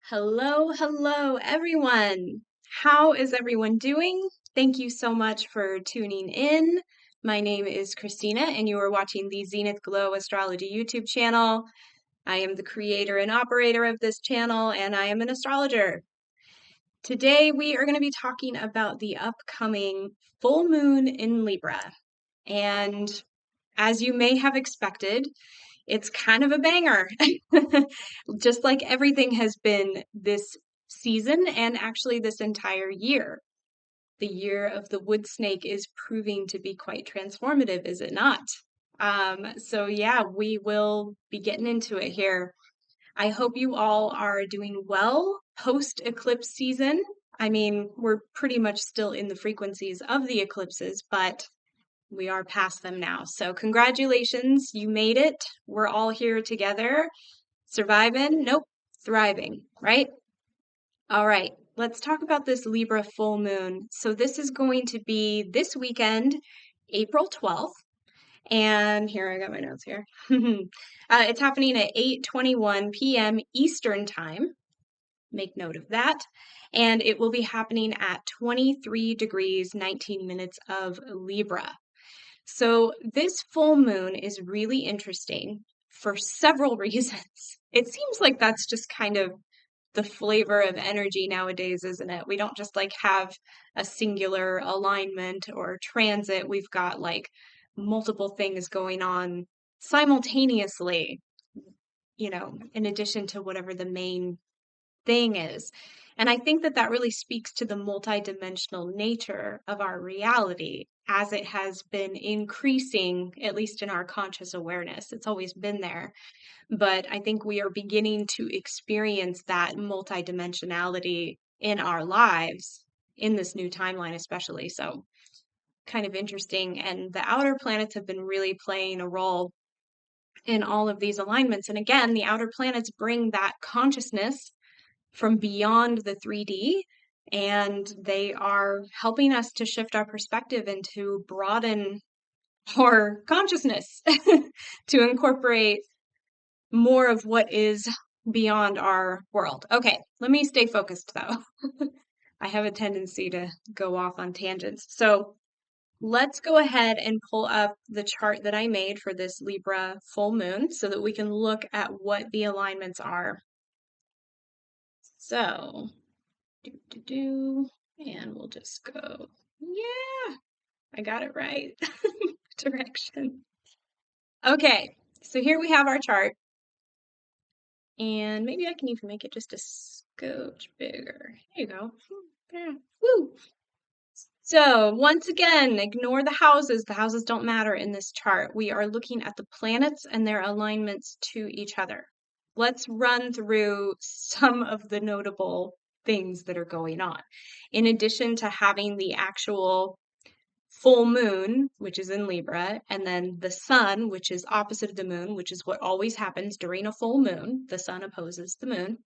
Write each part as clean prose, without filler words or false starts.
Hello, everyone. How is everyone doing? Thank you so much for tuning in. My name is Christina, and you are watching the Zenith Glow Astrology YouTube channel. I am the creator and operator of this channel, and I am an astrologer. Today, we are going to be talking about the upcoming full moon in Libra. And as you may have expected, it's kind of a banger, just like everything has been this season and actually this entire year. The year of the wood snake is proving to be quite transformative, is it not? So yeah, we will be getting into it here. I hope you all are doing well post eclipse season. I mean, we're pretty much still in the frequencies of the eclipses, but we are past them now. So congratulations, you made it. We're all here together. Surviving? Nope. Thriving, right? All right, let's talk about this Libra full moon. So this is going to be this weekend, April 12th. And here, I got my notes here. It's happening at 8:21 p.m. Eastern Time. Make note of that. And it will be happening at 23 degrees, 19 minutes of Libra. So this full moon is really interesting for several reasons. It seems like that's just kind of the flavor of energy nowadays, isn't it? We don't just like have a singular alignment or transit. We've got like multiple things going on simultaneously, in addition to whatever the main thing is. And I think that that really speaks to the multidimensional nature of our reality as it has been increasing, at least in our conscious awareness. It's always been there. But I think we are beginning to experience that multidimensionality in our lives in this new timeline, especially. So, kind of interesting. And the outer planets have been really playing a role in all of these alignments. And again, the outer planets bring that consciousness from beyond the 3D, and they are helping us to shift our perspective and to broaden our consciousness to incorporate more of what is beyond our world. Okay, let me stay focused though. I have a tendency to go off on tangents. So let's go ahead and pull up the chart that I made for this Libra full moon so that we can look at what the alignments are. So, and we'll just go, yeah, I got it right. Direction. Okay, so here we have our chart. And maybe I can even make it just a scotch bigger. There you go. Yeah. Woo! So once again, ignore the houses. The houses don't matter in this chart. We are looking at the planets and their alignments to each other. Let's run through some of the notable things that are going on. In addition to having the actual full moon, which is in Libra, and then the sun, which is opposite of the moon, which is what always happens during a full moon. The sun opposes the moon.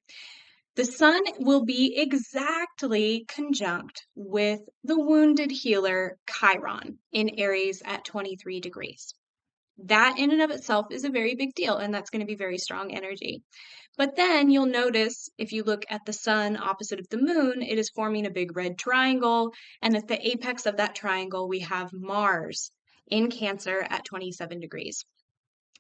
The sun will be exactly conjunct with the wounded healer Chiron in Aries at 23 degrees. That in and of itself is a very big deal, and that's going to be very strong energy. But then you'll notice if you look at the sun opposite of the moon, it is forming a big red triangle, and at the apex of that triangle, we have Mars in Cancer at 27 degrees.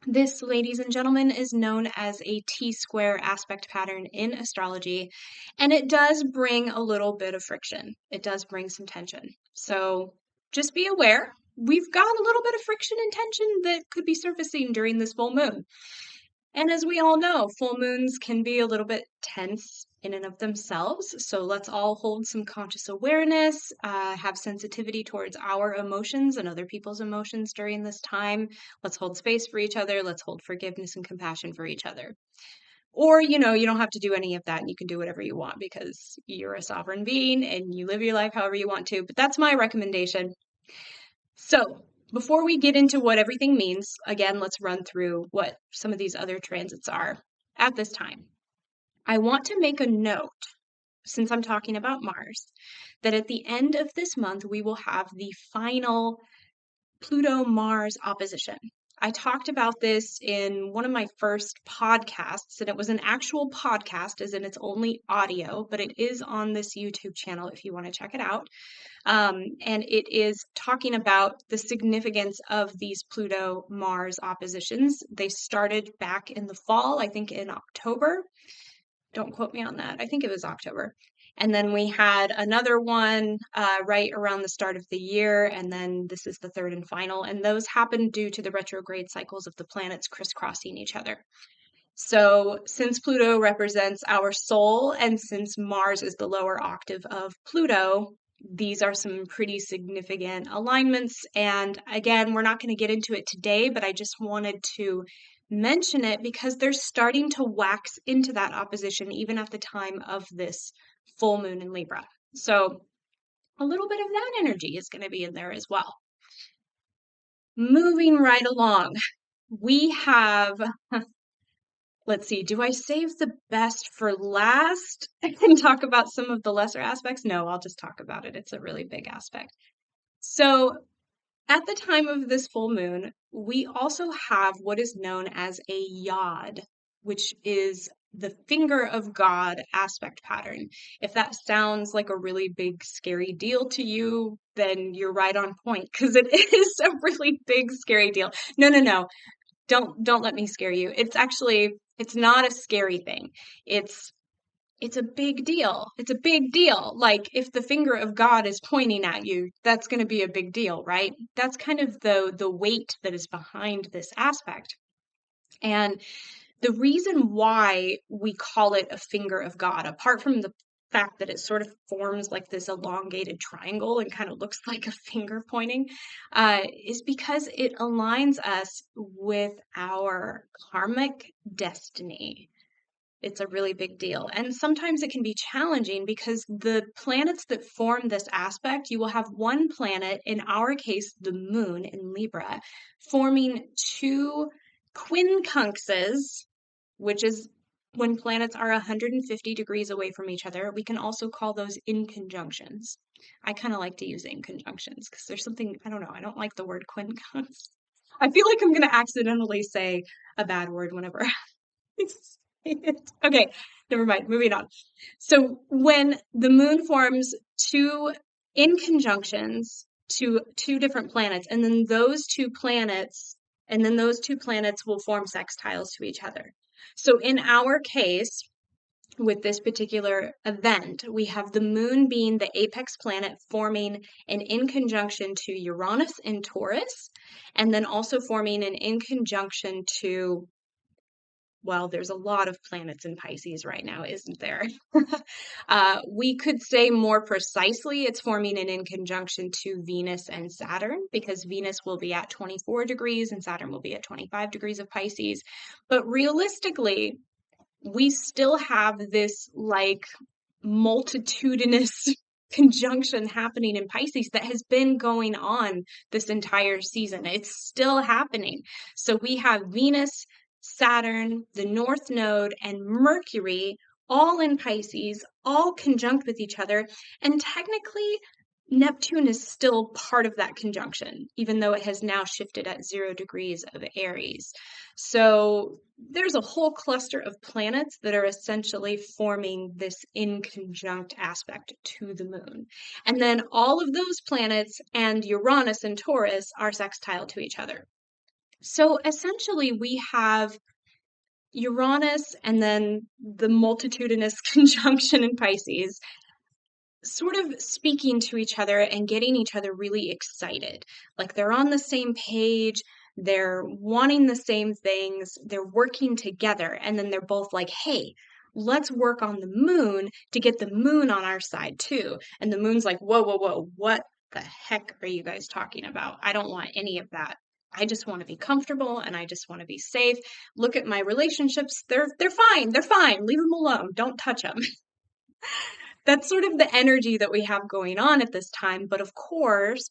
This, ladies and gentlemen, is known as a T-square aspect pattern in astrology, and it does bring a little bit of friction. It does bring some tension. So just be aware, we've got a little bit of friction and tension that could be surfacing during this full moon. And as we all know, full moons can be a little bit tense in and of themselves. So let's all hold some conscious awareness, have sensitivity towards our emotions and other people's emotions during this time. Let's hold space for each other. Let's hold forgiveness and compassion for each other. Or, you don't have to do any of that and you can do whatever you want because you're a sovereign being and you live your life however you want to. But that's my recommendation. So, before we get into what everything means, again, let's run through what some of these other transits are at this time. I want to make a note, since I'm talking about Mars, that at the end of this month, we will have the final Pluto-Mars opposition. I talked about this in one of my first podcasts, and it was an actual podcast, as in it's only audio, but it is on this YouTube channel if you want to check it out. And it is talking about the significance of these Pluto-Mars oppositions. They started back in the fall, I think in October. Don't quote me on that. I think it was October. And then we had another one right around the start of the year, and then this is the third and final. And those happened due to the retrograde cycles of the planets crisscrossing each other. So, since Pluto represents our soul, and since Mars is the lower octave of Pluto, these are some pretty significant alignments. And again, we're not going to get into it today, but I just wanted to mention it because they're starting to wax into that opposition even at the time of this full moon in Libra. So, a little bit of that energy is going to be in there as well. Moving right along, we have let's see, do I save the best for last and talk about some of the lesser aspects? No, I'll just talk about it. It's a really big aspect. So, at the time of this full moon, we also have what is known as a yod, which is the finger of God aspect pattern. If that sounds like a really big, scary deal to you, then you're right on point because it is a really big, scary deal. No. Don't let me scare you. It's not a scary thing. It's it's a big deal. It's a big deal. Like if the finger of God is pointing at you, that's going to be a big deal, right? That's kind of the weight that is behind this aspect. And the reason why we call it a finger of God, apart from the fact that it sort of forms like this elongated triangle and kind of looks like a finger pointing, is because it aligns us with our karmic destiny. It's a really big deal. And sometimes it can be challenging because the planets that form this aspect, you will have one planet, in our case, the moon in Libra, forming two quincunxes, which is when planets are 150 degrees away from each other. We can also call those inconjunctions. I kind of like to use inconjunctions because there's something, I don't know, I don't like the word quincunx. I feel like I'm going to accidentally say a bad word whenever I say it. Okay, never mind, moving on. So when the moon forms two inconjunctions to two different planets, and then those two planets will form sextiles to each other. So in our case, with this particular event, we have the moon being the apex planet forming an inconjunction to Uranus in Taurus, and then also forming an inconjunction to, well, there's a lot of planets in Pisces right now, isn't there? We could say more precisely it's forming an inconjunction to Venus and Saturn because Venus will be at 24 degrees and Saturn will be at 25 degrees of Pisces. But realistically, we still have this like multitudinous conjunction happening in Pisces that has been going on this entire season. It's still happening. So we have Venus, Saturn, the North Node, and Mercury all in Pisces, all conjunct with each other. And technically, Neptune is still part of that conjunction, even though it has now shifted at 0 degrees of Aries. So there's a whole cluster of planets that are essentially forming this inconjunct aspect to the moon. And then all of those planets and Uranus and Taurus are sextile to each other. So essentially, we have Uranus and then the multitudinous conjunction in Pisces sort of speaking to each other and getting each other really excited. Like they're on the same page, they're wanting the same things, they're working together, and then they're both like, hey, let's work on the moon to get the moon on our side too. And the moon's like, whoa, what the heck are you guys talking about? I don't want any of that. I just want to be comfortable and I just want to be safe. Look at my relationships. They're fine. They're fine. Leave them alone. Don't touch them. That's sort of the energy that we have going on at this time. But of course,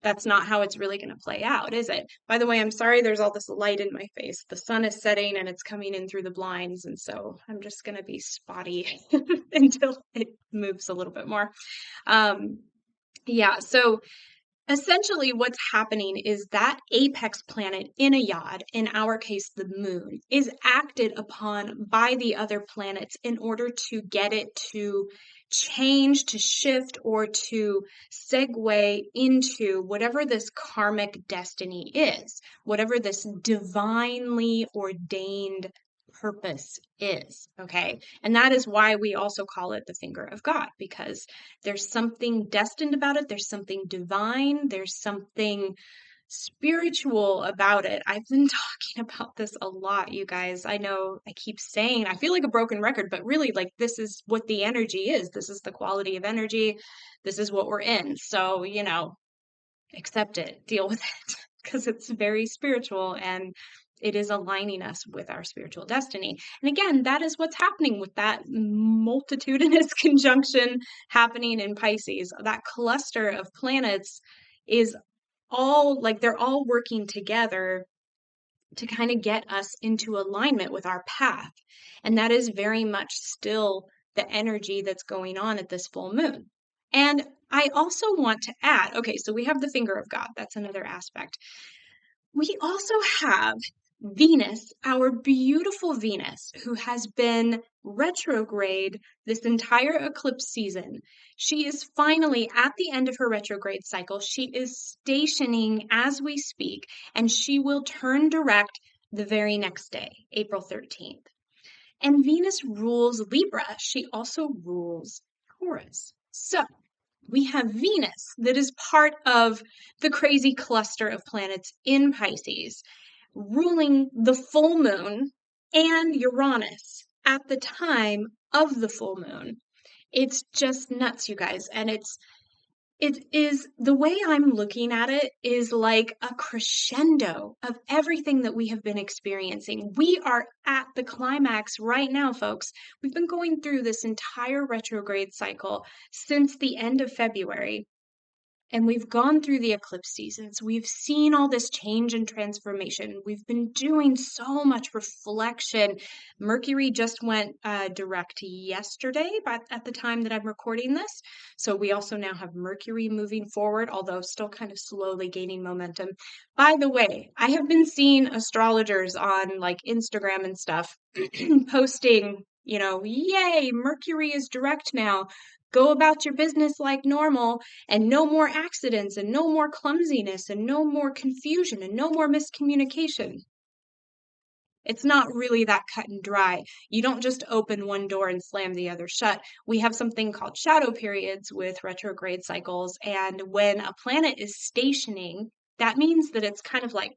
that's not how it's really going to play out, is it? By the way, I'm sorry there's all this light in my face. The sun is setting and it's coming in through the blinds. And so I'm just going to be spotty until it moves a little bit more. Yeah, so Essentially, what's happening is that apex planet in a yod, in our case, the moon, is acted upon by the other planets in order to get it to change, to shift, or to segue into whatever this karmic destiny is, whatever this divinely ordained purpose is. Okay. And that is why we also call it the finger of God, because there's something destined about it. There's something divine. There's something spiritual about it. I've been talking about this a lot, you guys. I know I keep saying, I feel like a broken record, but really, like, this is what the energy is. This is the quality of energy. This is what we're in. So, accept it, deal with it, because it's very spiritual and it is aligning us with our spiritual destiny. And again, that is what's happening with that multitudinous conjunction happening in Pisces. That cluster of planets is all like they're all working together to kind of get us into alignment with our path. And that is very much still the energy that's going on at this full moon. And I also want to add, okay, so we have the finger of God. That's another aspect. We also have Venus, our beautiful Venus, who has been retrograde this entire eclipse season. She is finally at the end of her retrograde cycle. She is stationing as we speak, and she will turn direct the very next day, April 13th. And Venus rules Libra. She also rules Taurus. So we have Venus that is part of the crazy cluster of planets in Pisces, ruling the full moon and Uranus at the time of the full moon. It's just nuts, you guys. And it is the way I'm looking at it is like a crescendo of everything that we have been experiencing. We are at the climax right now, folks. We've been going through this entire retrograde cycle since the end of February. And we've gone through the eclipse seasons. We've seen all this change and transformation. We've been doing so much reflection. Mercury just went direct yesterday, but at the time that I'm recording this. So we also now have Mercury moving forward, although still kind of slowly gaining momentum. By the way, I have been seeing astrologers on like Instagram and stuff posting, yay, Mercury is direct now. Go about your business like normal, and no more accidents, and no more clumsiness, and no more confusion, and no more miscommunication. It's not really that cut and dry. You don't just open one door and slam the other shut. We have something called shadow periods with retrograde cycles, and when a planet is stationing, that means that it's kind of like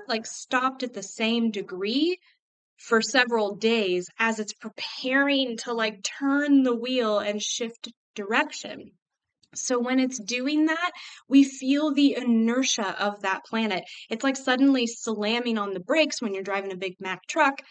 like stopped at the same degree for several days as it's preparing to like turn the wheel and shift direction. So when it's doing that, we feel the inertia of that planet. It's like suddenly slamming on the brakes when you're driving a big Mack truck.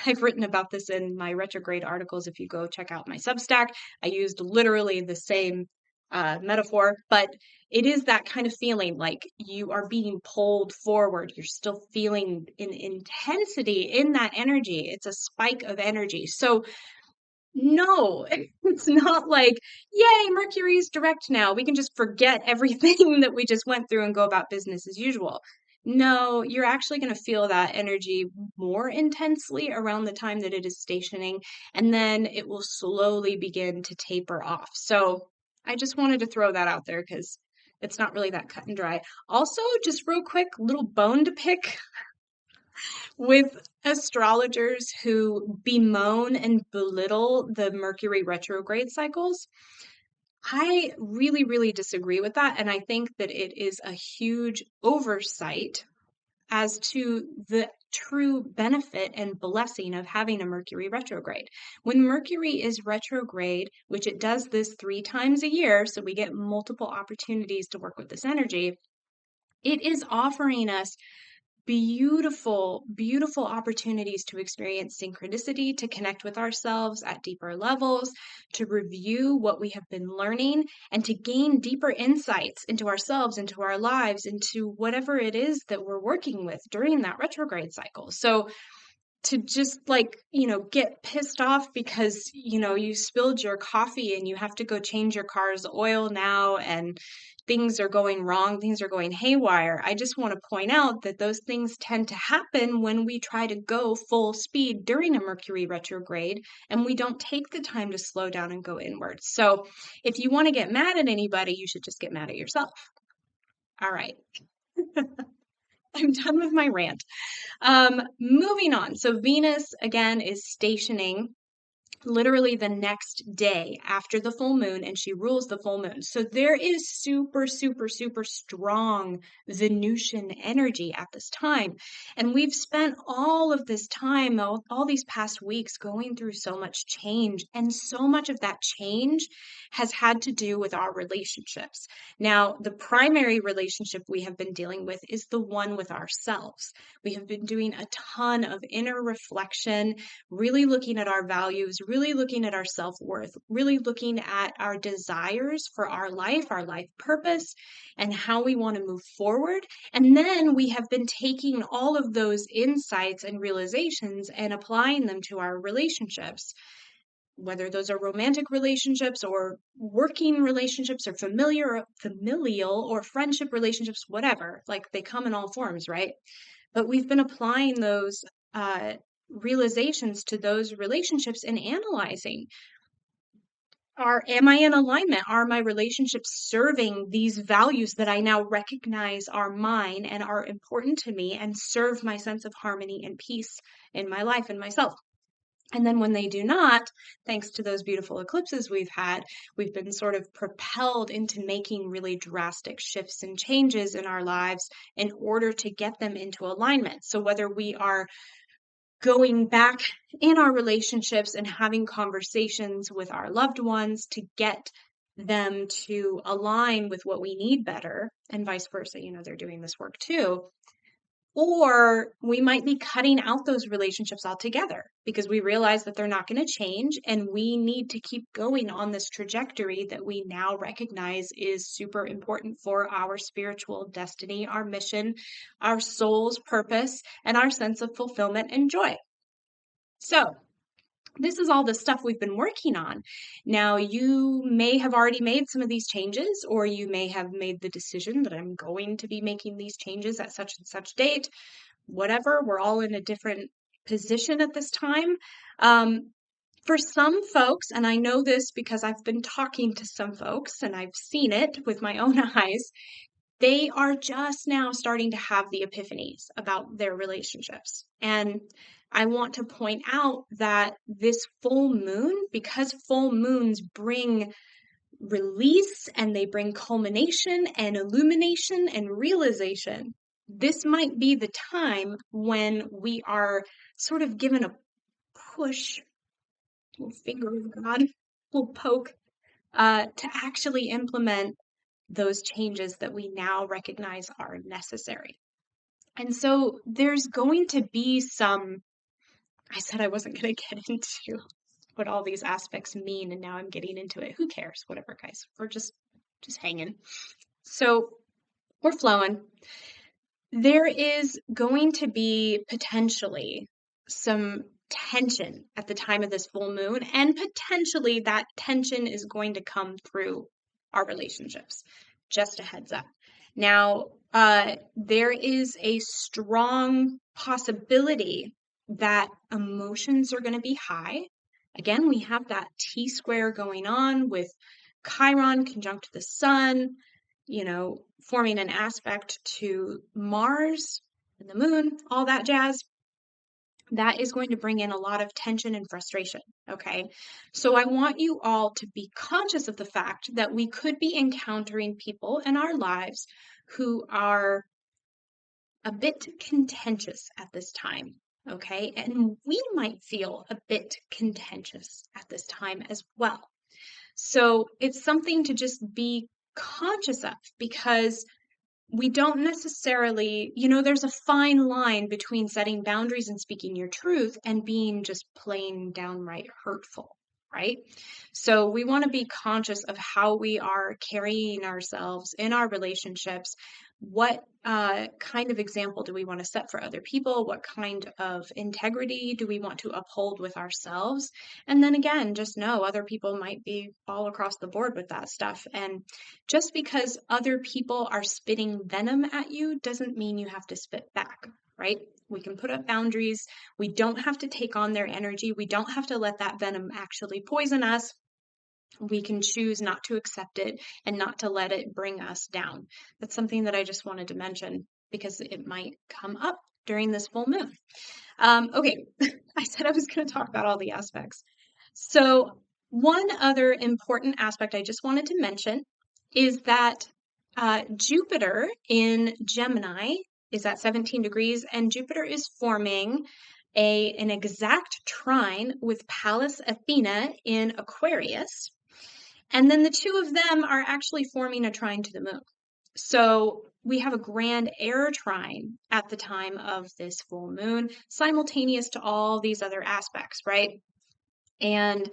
I've written about this in my retrograde articles. If you go check out my Substack, I used literally the same metaphor, but it is that kind of feeling like you are being pulled forward. You're still feeling an intensity in that energy. It's a spike of energy. So no, it's not like, yay, Mercury's direct now. We can just forget everything that we just went through and go about business as usual. No, you're actually going to feel that energy more intensely around the time that it is stationing, and then it will slowly begin to taper off. So I just wanted to throw that out there because it's not really that cut and dry. Also, just real quick, little bone to pick with astrologers who bemoan and belittle the Mercury retrograde cycles. I really, really disagree with that. And I think that it is a huge oversight as to the true benefit and blessing of having a Mercury retrograde. When Mercury is retrograde, which it does this 3 times a year, so we get multiple opportunities to work with this energy, it is offering us beautiful, beautiful opportunities to experience synchronicity, to connect with ourselves at deeper levels, to review what we have been learning, and to gain deeper insights into ourselves, into our lives, into whatever it is that we're working with during that retrograde cycle. So to just like, get pissed off because, you spilled your coffee and you have to go change your car's oil now, and things are going wrong, things are going haywire. I just want to point out that those things tend to happen when we try to go full speed during a Mercury retrograde and we don't take the time to slow down and go inward. So if you want to get mad at anybody, you should just get mad at yourself. All right. I'm done with my rant. Moving on. So Venus, again, is stationing literally the next day after the full moon, and she rules the full moon. So there is super, super, super strong Venusian energy at this time. And we've spent all of this time, all these past weeks, going through so much change. And so much of that change has had to do with our relationships. Now, the primary relationship we have been dealing with is the one with ourselves. We have been doing a ton of inner reflection, really looking at our values, really looking at our self-worth, really looking at our desires for our life purpose, and how we want to move forward. And then we have been taking all of those insights and realizations and applying them to our relationships, whether those are romantic relationships or working relationships or familial or friendship relationships, whatever. Like, they come in all forms, right? But we've been applying those realizations to those relationships and analyzing, am I in alignment? Are my relationships serving these values that I now recognize are mine and are important to me and serve my sense of harmony and peace in my life and myself? And then when they do not, thanks to those beautiful eclipses we've had, we've been sort of propelled into making really drastic shifts and changes in our lives in order to get them into alignment. So whether we are going back in our relationships and having conversations with our loved ones to get them to align with what we need better, and vice versa, they're doing this work too. Or we might be cutting out those relationships altogether because we realize that they're not going to change and we need to keep going on this trajectory that we now recognize is super important for our spiritual destiny, our mission, our soul's purpose, and our sense of fulfillment and joy. So this is all the stuff we've been working on. Now, you may have already made some of these changes, or you may have made the decision that I'm going to be making these changes at such and such date. Whatever, we're all in a different position at this time. For some folks, and I know this because I've been talking to some folks and I've seen it with my own eyes, they are just now starting to have the epiphanies about their relationships. And I want to point out that this full moon, because full moons bring release and they bring culmination and illumination and realization, this might be the time when we are sort of given a push, little finger of God, little poke, to actually implement those changes that we now recognize are necessary. And so there's going to be some, I said I wasn't going to get into what all these aspects mean, and now I'm getting into it. Who cares? Whatever, guys. We're just hanging. So we're flowing. There is going to be potentially some tension at the time of this full moon, and potentially that tension is going to come through our relationships. Just a heads up. Now, there is a strong possibility that emotions are going to be high. Again, we have that T-square going on with Chiron conjunct the sun, forming an aspect to Mars and the moon, all that jazz. That is going to bring in a lot of tension and frustration, okay? So I want you all to be conscious of the fact that we could be encountering people in our lives who are a bit contentious at this time, okay? And we might feel a bit contentious at this time as well. So it's something to just be conscious of, because we don't necessarily, there's a fine line between setting boundaries and speaking your truth and being just plain downright hurtful, right? So we want to be conscious of how we are carrying ourselves in our relationships what kind of example do we want to set for other people? What kind of integrity do we want to uphold with ourselves? And then again, just know other people might be all across the board with that stuff. And just because other people are spitting venom at you doesn't mean you have to spit back, right? We can put up boundaries. We don't have to take on their energy. We don't have to let that venom actually poison us. We can choose not to accept it and not to let it bring us down. That's something that I just wanted to mention because it might come up during this full moon. Okay, I said I was going to talk about all the aspects. So, one other important aspect I just wanted to mention is that Jupiter in Gemini is at 17 degrees, and Jupiter is forming an exact trine with Pallas Athena in Aquarius. And then the two of them are actually forming a trine to the moon. So we have a grand air trine at the time of this full moon, simultaneous to all these other aspects, right? And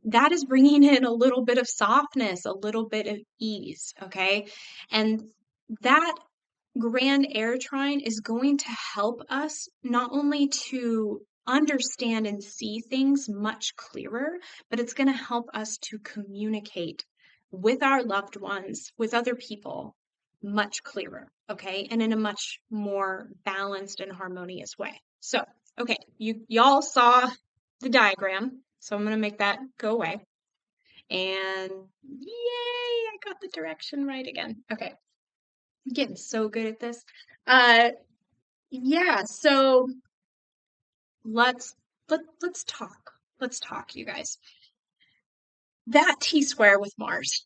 that is bringing in a little bit of softness, a little bit of ease, okay? And that grand air trine is going to help us not only to understand and see things much clearer, but it's going to help us to communicate with our loved ones, with other people, much clearer, okay? And in a much more balanced and harmonious way. So, okay, y'all saw the diagram, so I'm going to make that go away. And yay, I got the direction right again. Okay. I'm getting so good at this. Uh, yeah, so let's talk. Let's talk, you guys. That T-square with Mars,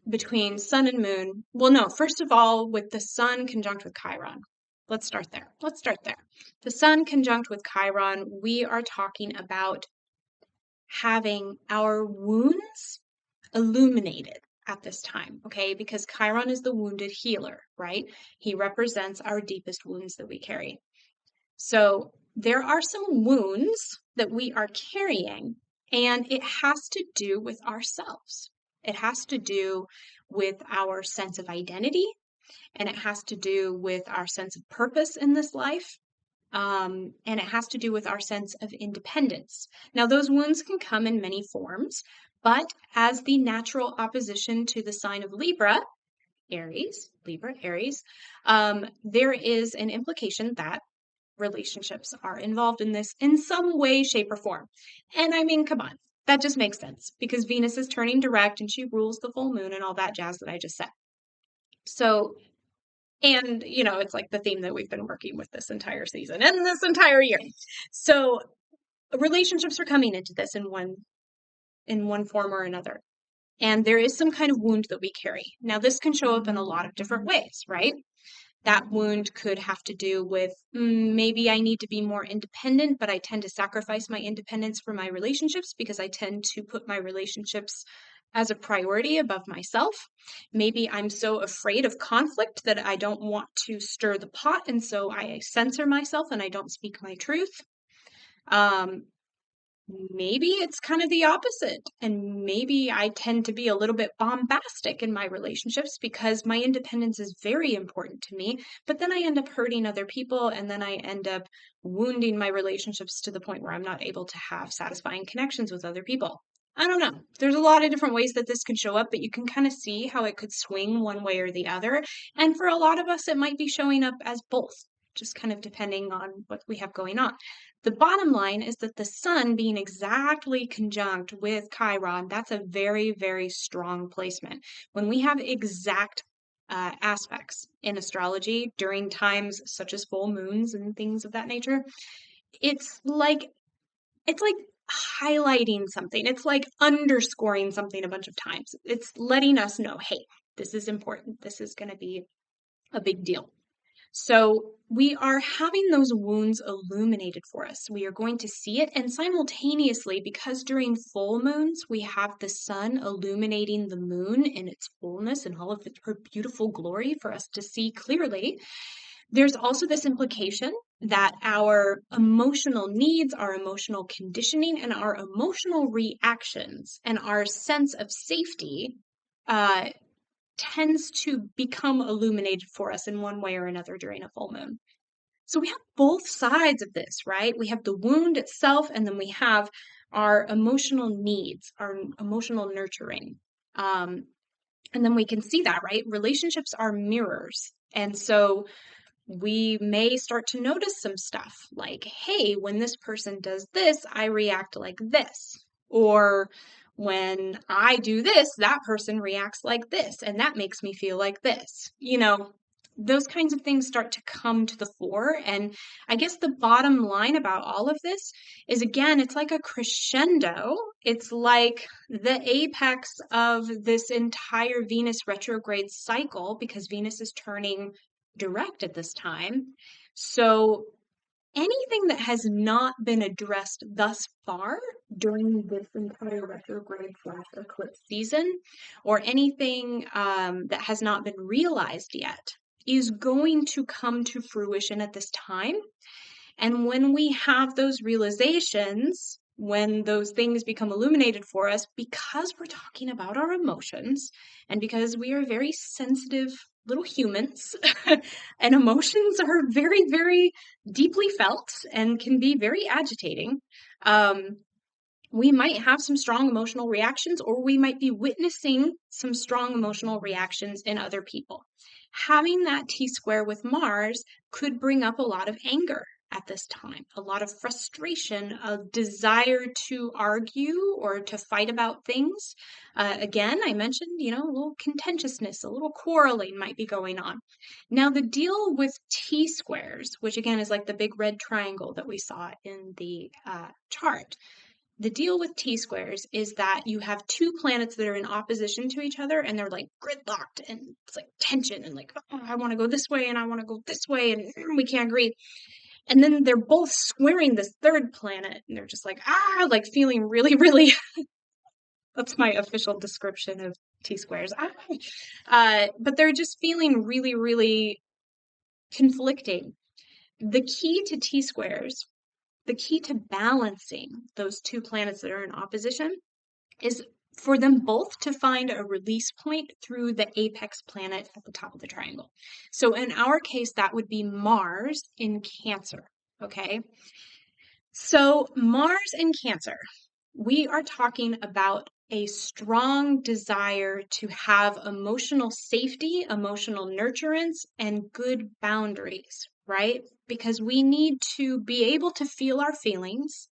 between Sun and Moon. Well, no, first of all, with the Sun conjunct with Chiron. Let's start there. Let's start there. The Sun conjunct with Chiron, we are talking about having our wounds illuminated at this time, okay? Because Chiron is the wounded healer, right? He represents our deepest wounds that we carry. So there are some wounds that we are carrying, and it has to do with ourselves. It has to do with our sense of identity, and it has to do with our sense of purpose in this life. And it has to do with our sense of independence. Now, those wounds can come in many forms, but as the natural opposition to the sign of Libra, Aries, there is an implication that relationships are involved in this in some way, shape, or form. And I mean, come on, that just makes sense because Venus is turning direct and she rules the full moon and all that jazz that I just said. So, and it's like the theme that we've been working with this entire season and this entire year. So relationships are coming into this in one form or another. And there is some kind of wound that we carry. Now, this can show up in a lot of different ways, right? That wound could have to do with maybe I need to be more independent, but I tend to sacrifice my independence for my relationships because I tend to put my relationships as a priority above myself. Maybe I'm so afraid of conflict that I don't want to stir the pot, and so I censor myself and I don't speak my truth. Maybe it's kind of the opposite, and maybe I tend to be a little bit bombastic in my relationships because my independence is very important to me, but then I end up hurting other people, and then I end up wounding my relationships to the point where I'm not able to have satisfying connections with other people. I don't know. There's a lot of different ways that this can show up, but you can kind of see how it could swing one way or the other. And for a lot of us, it might be showing up as both, just kind of depending on what we have going on. The bottom line is that the Sun being exactly conjunct with Chiron, that's a very, very strong placement. When we have exact aspects in astrology during times such as full moons and things of that nature, it's like highlighting something. It's like underscoring something a bunch of times. It's letting us know, hey, this is important. This is going to be a big deal. So we are having those wounds illuminated for us. We are going to see it, and simultaneously, because during full moons, we have the Sun illuminating the moon in its fullness and all of her beautiful glory for us to see clearly. There's also this implication that our emotional needs, our emotional conditioning, and our emotional reactions and our sense of safety tends to become illuminated for us in one way or another during a full moon. So we have both sides of this, right? We have the wound itself, and then we have our emotional needs, our emotional nurturing. Um, and then we can see that, right? Relationships are mirrors. And so we may start to notice some stuff like, hey, when this person does this, I react like this. Or when I do this, that person reacts like this, and that makes me feel like this. Those kinds of things start to come to the fore. And I guess the bottom line about all of this is, again, it's like a crescendo. It's like the apex of this entire Venus retrograde cycle, because Venus is turning direct at this time. So anything that has not been addressed thus far during this entire retrograde / eclipse season, or anything that has not been realized yet, is going to come to fruition at this time. And when we have those realizations, when those things become illuminated for us, because we're talking about our emotions and because we are very sensitive little humans, and emotions are very, very deeply felt and can be very agitating, we might have some strong emotional reactions, or we might be witnessing some strong emotional reactions in other people. Having that T-square with Mars could bring up a lot of anger at this time, a lot of frustration, a desire to argue or to fight about things. Again, I mentioned, a little contentiousness, a little quarreling might be going on. Now, the deal with T-squares, which again is like the big red triangle that we saw in the chart, the deal with T-squares is that you have two planets that are in opposition to each other, and they're like gridlocked, and it's like tension, and like, oh, I want to go this way and I want to go this way, and we can't agree. And then they're both squaring this third planet, and they're just like, like feeling really, really, that's my official description of T-squares. But they're just feeling really, really conflicting. The key to T-squares, the key to balancing those two planets that are in opposition, is for them both to find a release point through the apex planet at the top of the triangle. So in our case, that would be Mars in Cancer, okay? So Mars in Cancer, we are talking about a strong desire to have emotional safety, emotional nurturance, and good boundaries, right? Because we need to be able to feel our feelings,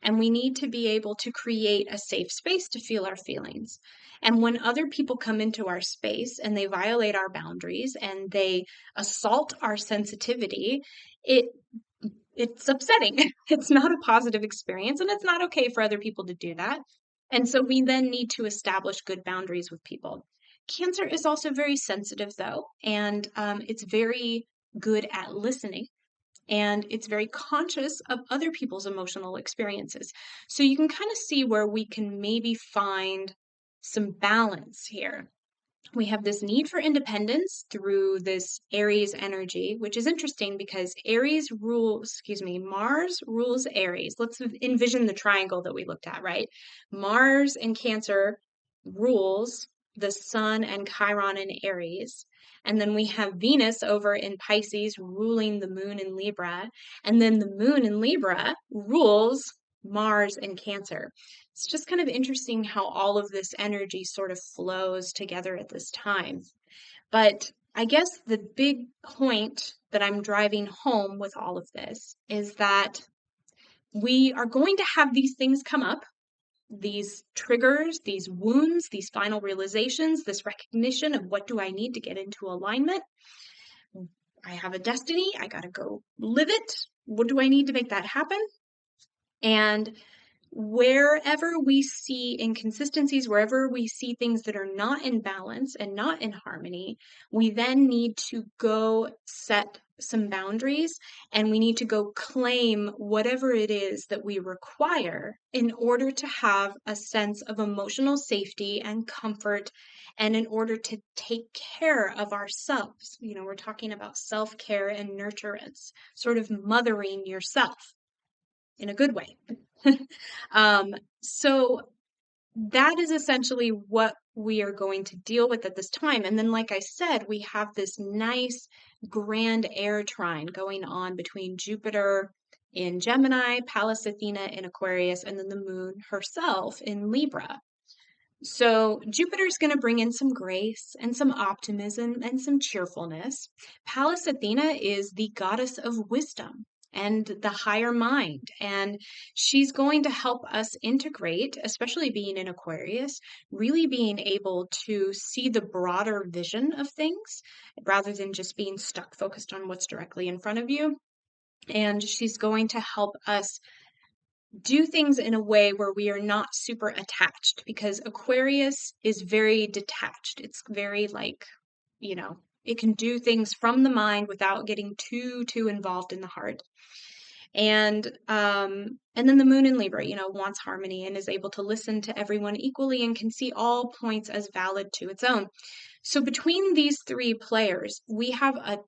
and we need to be able to create a safe space to feel our feelings. And when other people come into our space and they violate our boundaries and they assault our sensitivity, it's upsetting. It's not a positive experience, and it's not okay for other people to do that. And so we then need to establish good boundaries with people. Cancer is also very sensitive, though, and it's very good at listening, and it's very conscious of other people's emotional experiences. So you can kind of see where we can maybe find some balance here. We have this need for independence through this Aries energy, which is interesting because Mars rules Aries. Let's envision the triangle that we looked at, right? Mars in Cancer rules the Sun and Chiron in Aries. And then we have Venus over in Pisces ruling the Moon in Libra. And then the Moon in Libra rules Mars in Cancer. It's just kind of interesting how all of this energy sort of flows together at this time. But I guess the big point that I'm driving home with all of this is that we are going to have these things come up, these triggers, these wounds, these final realizations, this recognition of what do I need to get into alignment. I have a destiny. I got to go live it. What do I need to make that happen? And wherever we see inconsistencies, wherever we see things that are not in balance and not in harmony, we then need to go set some boundaries, and we need to go claim whatever it is that we require in order to have a sense of emotional safety and comfort, and in order to take care of ourselves. We're talking about self-care and nurturance, sort of mothering yourself in a good way. So that is essentially what we are going to deal with at this time. And then, like I said, we have this nice grand air trine going on between Jupiter in Gemini, Pallas Athena in Aquarius, and then the moon herself in Libra. So Jupiter's going to bring in some grace and some optimism and some cheerfulness. Pallas Athena is the goddess of wisdom and the higher mind. And she's going to help us integrate, especially being in Aquarius, really being able to see the broader vision of things rather than just being stuck focused on what's directly in front of you. And she's going to help us do things in a way where we are not super attached, because Aquarius is very detached. It's very like, it can do things from the mind without getting too involved in the heart. And then the moon in Libra, wants harmony and is able to listen to everyone equally and can see all points as valid to its own. So between these three players, we have a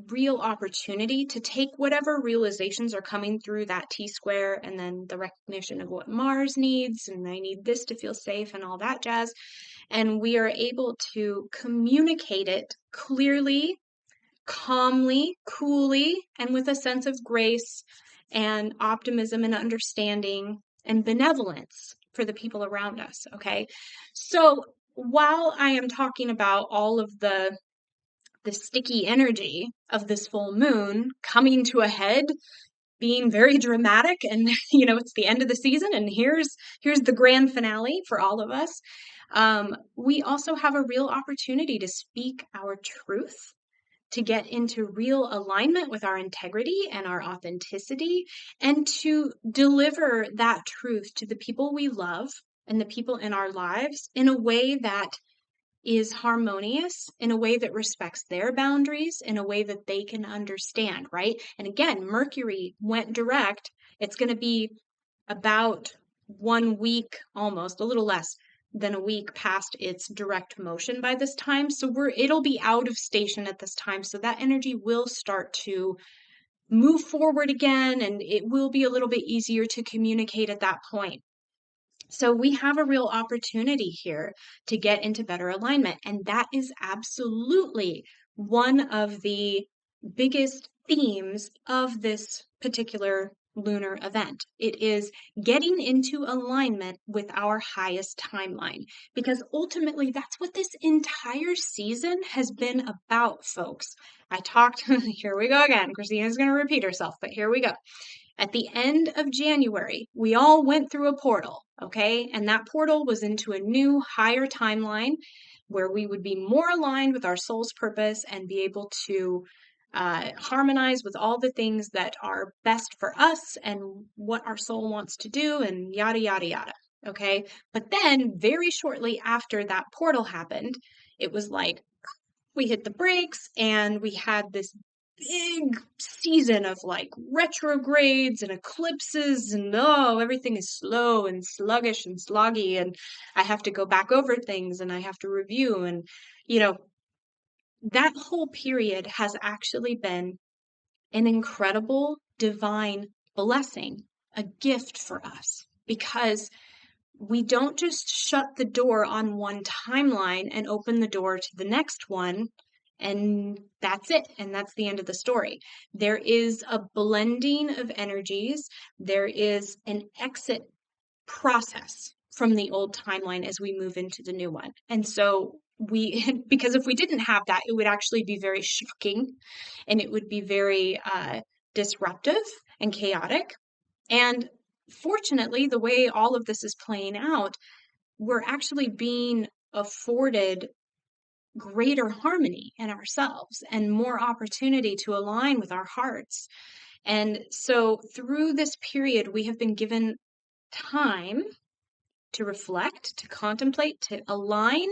real opportunity to take whatever realizations are coming through that T-square, and then the recognition of what Mars needs, and I need this to feel safe and all that jazz. And we are able to communicate it clearly, calmly, coolly, and with a sense of grace and optimism and understanding and benevolence for the people around us. Okay. So while I am talking about all of the sticky energy of this full moon coming to a head, being very dramatic, and it's the end of the season, and here's the grand finale for all of us. We also have a real opportunity to speak our truth, to get into real alignment with our integrity and our authenticity, and to deliver that truth to the people we love and the people in our lives in a way that is harmonious, in a way that respects their boundaries, in a way that they can understand, right? And again, Mercury went direct. It's going to be about 1 week, almost a little less than a week past its direct motion by this time. So it'll be out of station at this time. So that energy will start to move forward again, and it will be a little bit easier to communicate at that point. So we have a real opportunity here to get into better alignment. And that is absolutely one of the biggest themes of this particular lunar event. It is getting into alignment with our highest timeline, because ultimately that's what this entire season has been about, folks. I talked, here we go again. Christina's going to repeat herself, but here we go. At the end of January, we all went through a portal, okay? And that portal was into a new, higher timeline where we would be more aligned with our soul's purpose and be able to harmonize with all the things that are best for us and what our soul wants to do, and yada, yada, yada, okay? But then, very shortly after that portal happened, it was like we hit the brakes and we had this big season of like retrogrades and eclipses, and everything is slow and sluggish and sloggy, and I have to go back over things and I have to review, and that whole period has actually been an incredible divine blessing, a gift for us, because we don't just shut the door on one timeline and open the door to the next one, and that's it. And that's the end of the story. There is a blending of energies. There is an exit process from the old timeline as we move into the new one. And so because if we didn't have that, it would actually be very shocking, and it would be very disruptive and chaotic. And fortunately, the way all of this is playing out, we're actually being afforded greater harmony in ourselves and more opportunity to align with our hearts. And so through this period, we have been given time to reflect, to contemplate, to align,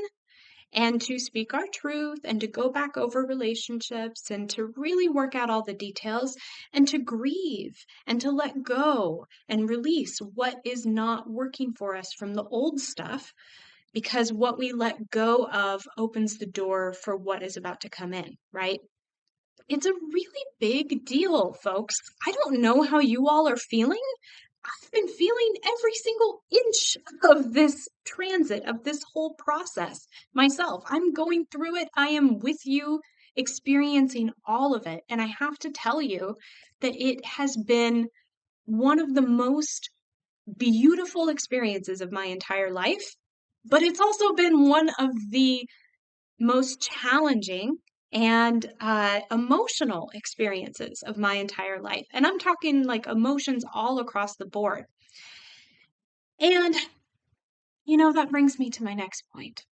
and to speak our truth, and to go back over relationships, and to really work out all the details, and to grieve, and to let go and release what is not working for us from the old stuff, because what we let go of opens the door for what is about to come in, right? It's a really big deal, folks. I don't know how you all are feeling. I've been feeling every single inch of this transit, of this whole process myself. I'm going through it. I am with you, experiencing all of it. And I have to tell you that it has been one of the most beautiful experiences of my entire life, but it's also been one of the most challenging and emotional experiences of my entire life. And I'm talking like emotions all across the board. And, that brings me to my next point.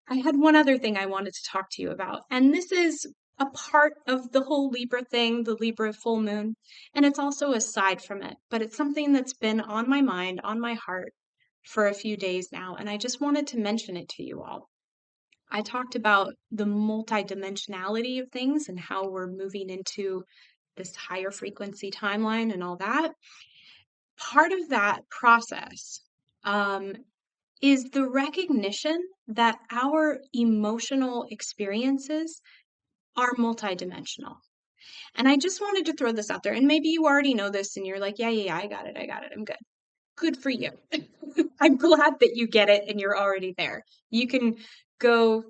I had one other thing I wanted to talk to you about, and this is a part of the whole Libra thing, the Libra full moon, and it's also aside from it, but it's something that's been on my mind, on my heart for a few days now, and I just wanted to mention it to you all. I talked about the multidimensionality of things and how we're moving into this higher frequency timeline and all that. Part of that process is the recognition that our emotional experiences are multidimensional. And I just wanted to throw this out there. And maybe you already know this and you're like, yeah, I got it. I'm good. Good for you. I'm glad that you get it and you're already there. You can go,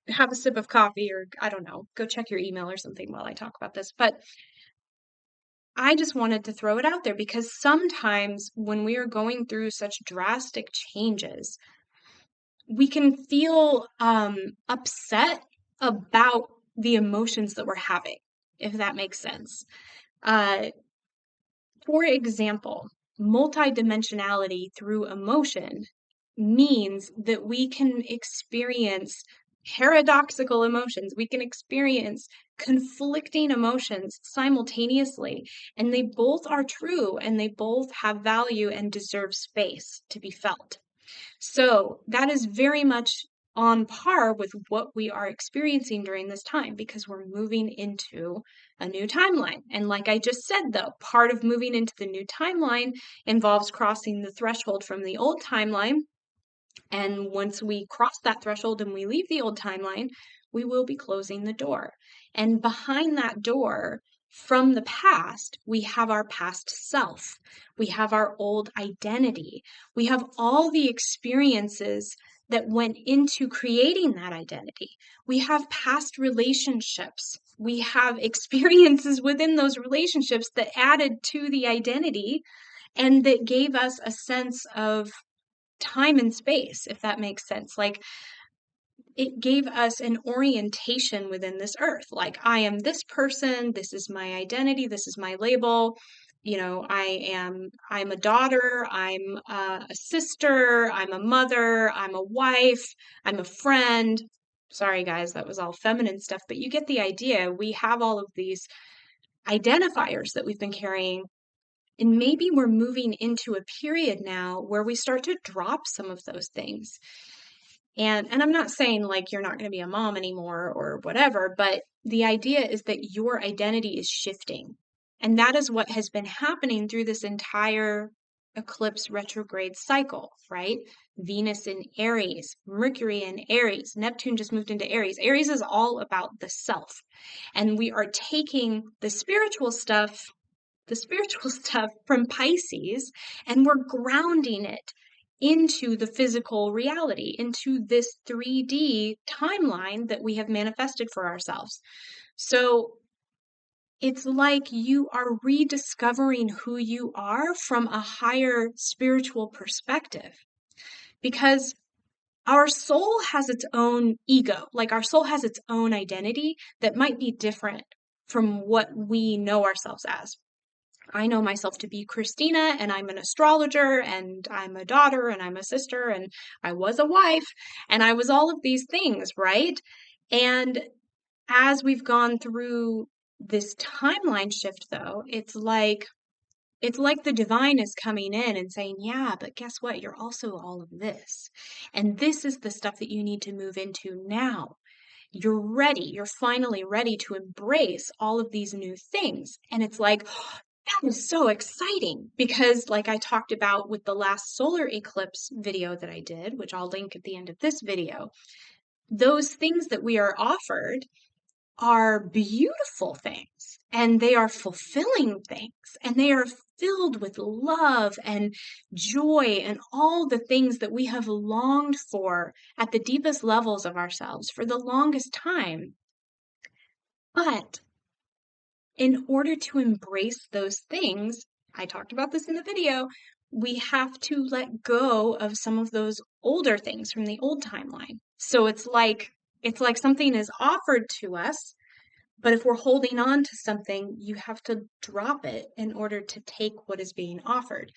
have a sip of coffee or I don't know, go check your email or something while I talk about this. But I just wanted to throw it out there because sometimes when we are going through such drastic changes, we can feel upset about the emotions that we're having, if that makes sense. Uh, for example, multidimensionality through emotion means that we can experience paradoxical emotions. We can experience conflicting emotions simultaneously, and they both are true and they both have value and deserve space to be felt. So that is very much on par with what we are experiencing during this time because we're moving into a new timeline. And like I just said, though, part of moving into the new timeline involves crossing the threshold from the old timeline. And once we cross that threshold and we leave the old timeline, we will be closing the door. And behind that door, from the past, we have our past self. We have our old identity. We have all the experiences that went into creating that identity. We have past relationships. We have experiences within those relationships that added to the identity and that gave us a sense of time and space, if that makes sense. Like it gave us an orientation within this earth. Like I am this person, this is my identity, this is my label. I'm a daughter, I'm a sister, I'm a mother, I'm a wife, I'm a friend. Sorry guys, that was all feminine stuff, but you get the idea. We have all of these identifiers that we've been carrying. And maybe we're moving into a period now where we start to drop some of those things. And I'm not saying like you're not going to be a mom anymore or whatever, but the idea is that your identity is shifting. And that is what has been happening through this entire eclipse retrograde cycle, right? Venus in Aries, Mercury in Aries, Neptune just moved into Aries. Aries is all about the self. And we are taking the spiritual stuff from Pisces, and we're grounding it into the physical reality, into this 3D timeline that we have manifested for ourselves. So it's like you are rediscovering who you are from a higher spiritual perspective because our soul has its own ego, like our soul has its own identity that might be different from what we know ourselves as. I know myself to be Christina, and I'm an astrologer, and I'm a daughter, and I'm a sister, and I was a wife, and I was all of these things, right? And as we've gone through this timeline shift, though, it's like the divine is coming in and saying, yeah, but guess what? You're also all of this. And this is the stuff that you need to move into now. You're ready. You're finally ready to embrace all of these new things. And it's like, that is so exciting because, like I talked about with the last solar eclipse video that I did, which I'll link at the end of this video, those things that we are offered are beautiful things, and they are fulfilling things, and they are filled with love and joy and all the things that we have longed for at the deepest levels of ourselves for the longest time. But in order to embrace those things, I talked about this in the video, we have to let go of some of those older things from the old timeline. So it's like something is offered to us, but if we're holding on to something, you have to drop it in order to take what is being offered.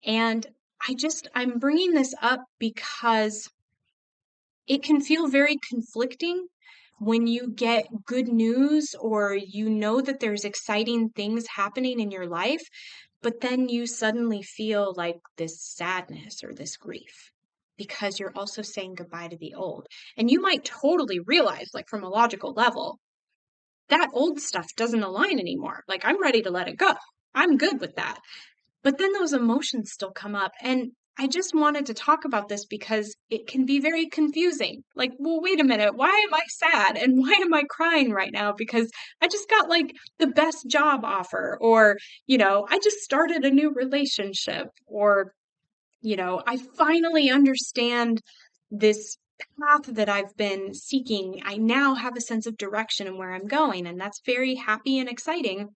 And I'm bringing this up because it can feel very conflicting when you get good news or you know that there's exciting things happening in your life, but then you suddenly feel like this sadness or this grief because you're also saying goodbye to the old. And you might totally realize, like from a logical level, that old stuff doesn't align anymore. Like, I'm ready to let it go. I'm good with that. But then those emotions still come up. And I just wanted to talk about this because it can be very confusing. Like, well, wait a minute. Why am I sad? And why am I crying right now? Because I just got like the best job offer, or, I just started a new relationship, or, I finally understand this path that I've been seeking. I now have a sense of direction and where I'm going, and that's very happy and exciting.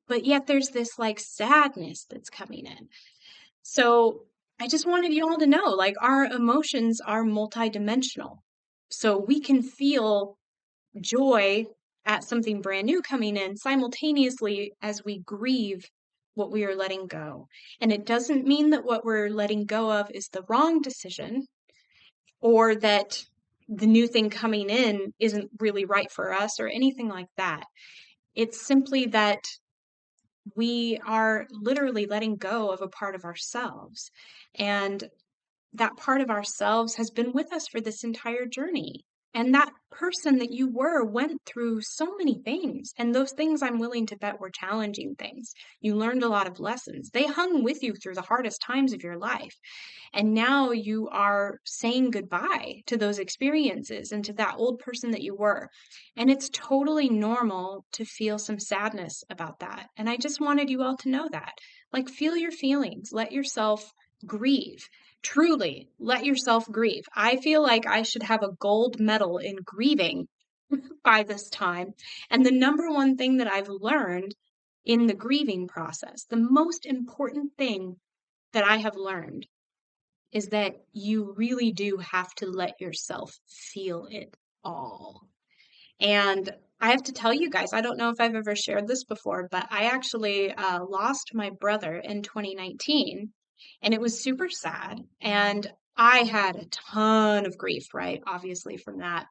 But yet there's this like sadness that's coming in. So I just wanted you all to know, like, our emotions are multidimensional. So we can feel joy at something brand new coming in simultaneously as we grieve what we are letting go. And it doesn't mean that what we're letting go of is the wrong decision, or that the new thing coming in isn't really right for us or anything like that. It's simply that we are literally letting go of a part of ourselves. And that part of ourselves has been with us for this entire journey. And that person that you were went through so many things. And those things, I'm willing to bet, were challenging things. You learned a lot of lessons. They hung with you through the hardest times of your life. And now you are saying goodbye to those experiences and to that old person that you were. And it's totally normal to feel some sadness about that. And I just wanted you all to know that. Like, feel your feelings, let yourself grieve. Truly, let yourself grieve. I feel like I should have a gold medal in grieving by this time. And the number one thing that I've learned in the grieving process, the most important thing that I have learned, is that you really do have to let yourself feel it all. And I have to tell you guys, I don't know if I've ever shared this before, but I actually lost my brother in 2019, and it was super sad. And I had a ton of grief, right? Obviously, from that.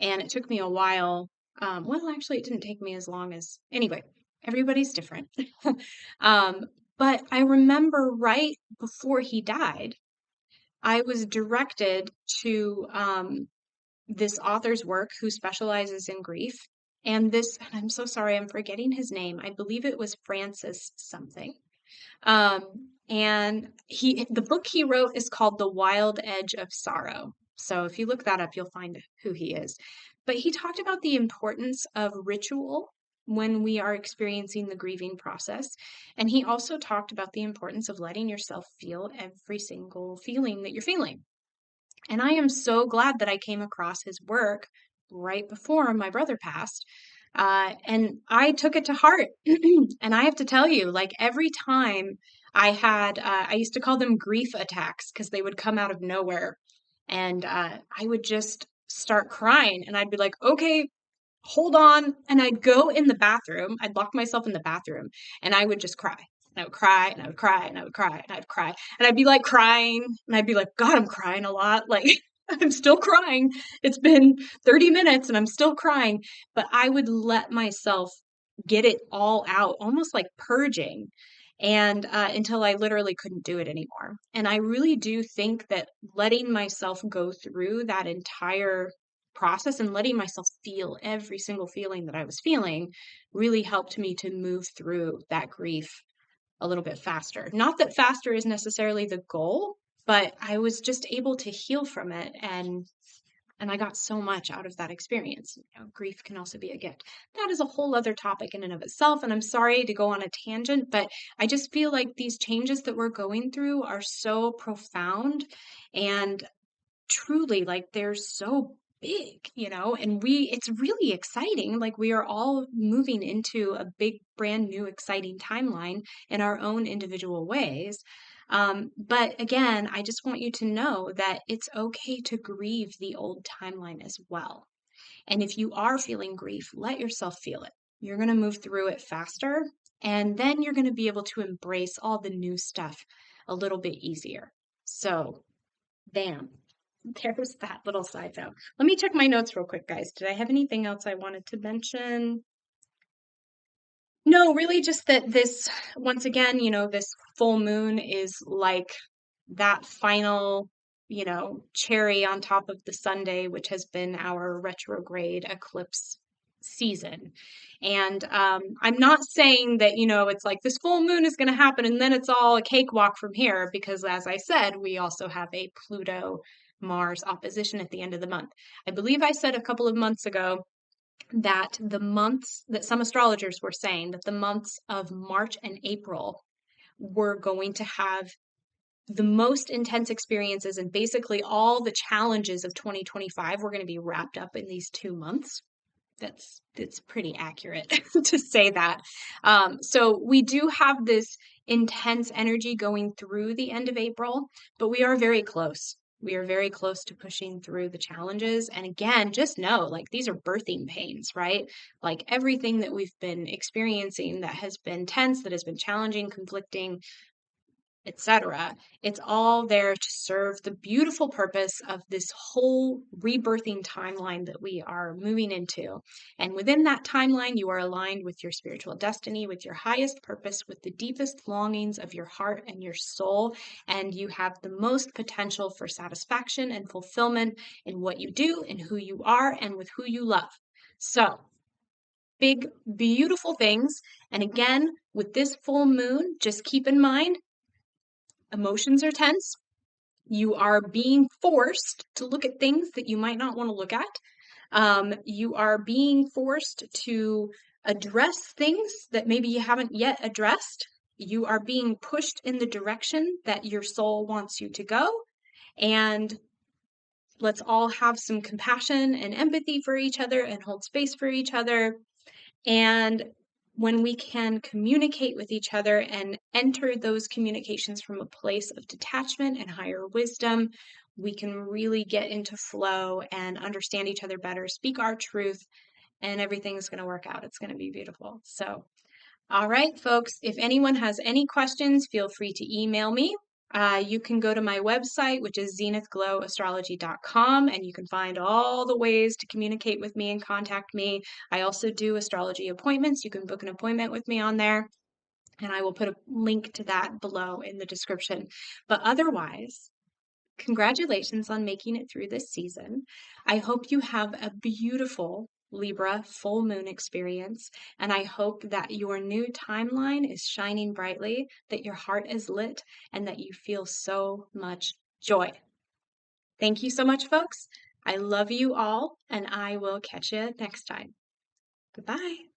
And it took me a while. Well, actually, it didn't take me as long as, anyway, everybody's different. um, but I remember right before he died, I was directed to this author's work who specializes in grief. And I'm so sorry, I'm forgetting his name. I believe it was Francis something. And the book he wrote is called The Wild Edge of Sorrow. So if you look that up, you'll find who he is. But he talked about the importance of ritual when we are experiencing the grieving process. And he also talked about the importance of letting yourself feel every single feeling that you're feeling. And I am so glad that I came across his work right before my brother passed. And I took it to heart. And I have to tell you, like, every time I used to call them grief attacks because they would come out of nowhere. And I would just start crying, and I'd be like, okay, hold on. And I'd go in the bathroom, I'd lock myself in the bathroom, and I would just cry. And I would cry, and I would cry, and I would cry, and I'd cry. And I'd be like crying, and I'd be like, God, I'm crying a lot. Like, I'm still crying. It's been 30 minutes and I'm still crying. But I would let myself get it all out, almost like purging, and until I literally couldn't do it anymore. And I really do think that letting myself go through that entire process and letting myself feel every single feeling that I was feeling really helped me to move through that grief a little bit faster. Not that faster is necessarily the goal, but I was just able to heal from it. And And I got so much out of that experience. Grief can also be a gift. That is a whole other topic in and of itself. And I'm sorry to go on a tangent, but I just feel like these changes that we're going through are so profound and truly, like, they're so big, and it's really exciting. Like, we are all moving into a big, brand new, exciting timeline in our own individual ways. But again, I just want you to know that it's okay to grieve the old timeline as well. And if you are feeling grief, let yourself feel it. You're going to move through it faster, and then you're going to be able to embrace all the new stuff a little bit easier. So, bam. There's that little side note. Let me check my notes real quick, guys. Did I have anything else I wanted to mention? No, really just that this, once again, this full moon is like that final, cherry on top of the sundae, which has been our retrograde eclipse season. And I'm not saying that, it's like this full moon is going to happen and then it's all a cakewalk from here, because as I said, we also have a Pluto Mars opposition at the end of the month. I believe I said a couple of months ago that the months that some astrologers were saying that the months of March and April were going to have the most intense experiences, and basically all the challenges of 2025 were going to be wrapped up in these 2 months. That's pretty accurate to say that. So we do have this intense energy going through the end of April, but we are very close. We are very close to pushing through the challenges. And again, just know, like, these are birthing pains, right? Like, everything that we've been experiencing that has been tense, that has been challenging, conflicting, etc. It's all there to serve the beautiful purpose of this whole rebirthing timeline that we are moving into. And within that timeline, you are aligned with your spiritual destiny, with your highest purpose, with the deepest longings of your heart and your soul. And you have the most potential for satisfaction and fulfillment in what you do, and who you are, and with who you love. So, big, beautiful things. And again, with this full moon, just keep in mind, emotions are tense. You are being forced to look at things that you might not want to look at. You are being forced to address things that maybe you haven't yet addressed. You are being pushed in the direction that your soul wants you to go. And let's all have some compassion and empathy for each other and hold space for each other. And when we can communicate with each other and enter those communications from a place of detachment and higher wisdom, we can really get into flow and understand each other better, speak our truth, and everything's going to work out. It's going to be beautiful. So, all right, folks, if anyone has any questions, feel free to email me. You can go to my website, which is zenithglowastrology.com, and you can find all the ways to communicate with me and contact me. I also do astrology appointments. You can book an appointment with me on there, and I will put a link to that below in the description. But otherwise, congratulations on making it through this season. I hope you have a beautiful Libra full moon experience, and I hope that your new timeline is shining brightly, that your heart is lit, and that you feel so much joy. Thank you so much, folks. I love you all, and I will catch you next time. Goodbye.